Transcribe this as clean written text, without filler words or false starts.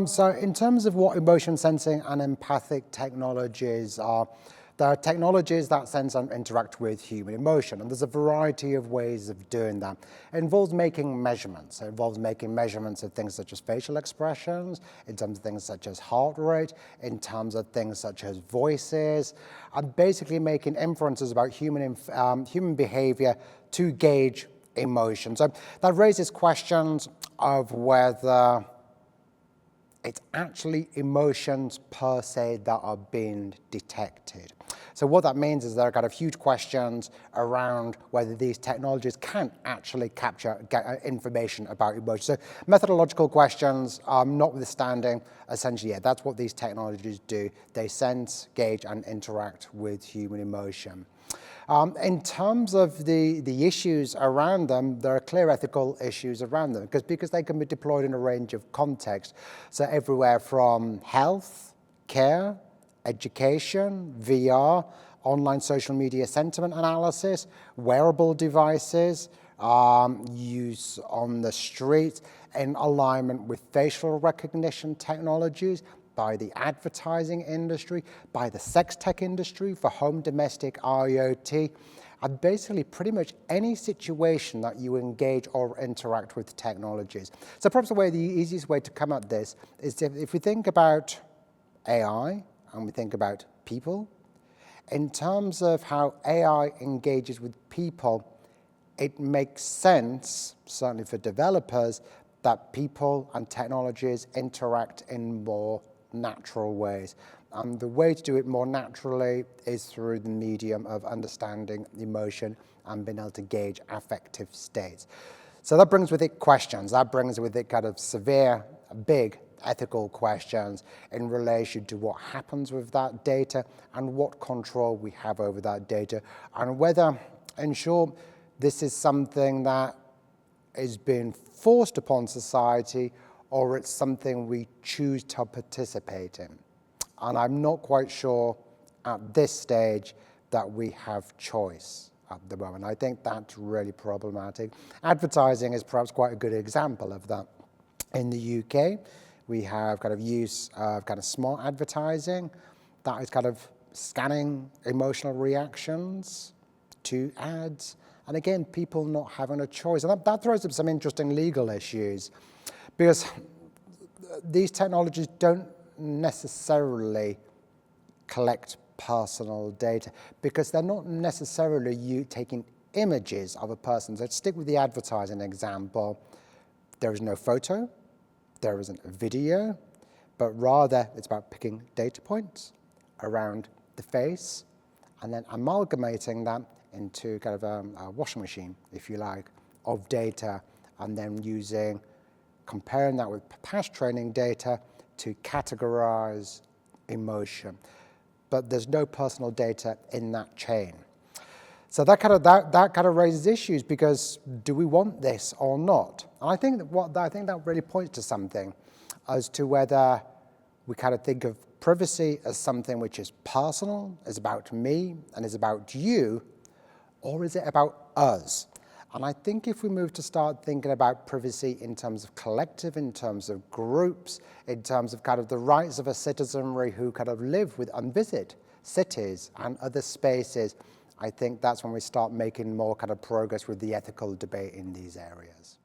So in terms of what emotion sensing and empathic technologies are, there are technologies that sense and interact with human emotion, and there's a variety of ways of doing that. It involves making measurements. It involves making measurements of things such as facial expressions, in terms of things such as heart rate, in terms of things such as voices, and basically making inferences about human behavior to gauge emotion. So that raises questions of whether it's actually emotions per se that are being detected. So what that means is there are kind of huge questions around whether these technologies can actually capture information about emotion. So methodological questions, notwithstanding, essentially, yeah, that's what these technologies do. They sense, gauge, and interact with human emotion. In terms of the issues around them, there are clear ethical issues around them because they can be deployed in a range of contexts. So everywhere from health, care, education, VR, online social media sentiment analysis, wearable devices, use on the street in alignment with facial recognition technologies, by the advertising industry, by the sex tech industry for home domestic IoT, and basically pretty much any situation that you engage or interact with technologies. So perhaps the easiest way to come at this is if we think about AI and we think about people, in terms of how AI engages with people, it makes sense, certainly for developers, that people and technologies interact in more natural ways. And the way to do it more naturally is through the medium of understanding emotion and being able to gauge affective states. So that brings with it questions. That brings with it kind of severe, big ethical questions in relation to what happens with that data and what control we have over that data, and whether, in short, this is something that is being forced upon society or it's something we choose to participate in. And I'm not quite sure at this stage that we have choice at the moment. I think that's really problematic. Advertising is perhaps quite a good example of that. In the UK, we have kind of use of kind of smart advertising that is kind of scanning emotional reactions to ads. And again, people not having a choice. And that throws up some interesting legal issues, because these technologies don't necessarily collect personal data, because they're not necessarily you taking images of a person. So let's stick with the advertising example. There is no photo, there isn't a video, but rather it's about picking data points around the face and then amalgamating that into kind of a washing machine, if you like, of data, and then comparing that with past training data to categorize emotion. But there's no personal data in that chain. So that kind of raises issues, because do we want this or not? And I think that really points to something as to whether we kind of think of privacy as something which is personal, is about me, and is about you, or is it about us? And I think if we move to start thinking about privacy in terms of collective, in terms of groups, in terms of kind of the rights of a citizenry who kind of live with and visit cities and other spaces, I think that's when we start making more kind of progress with the ethical debate in these areas.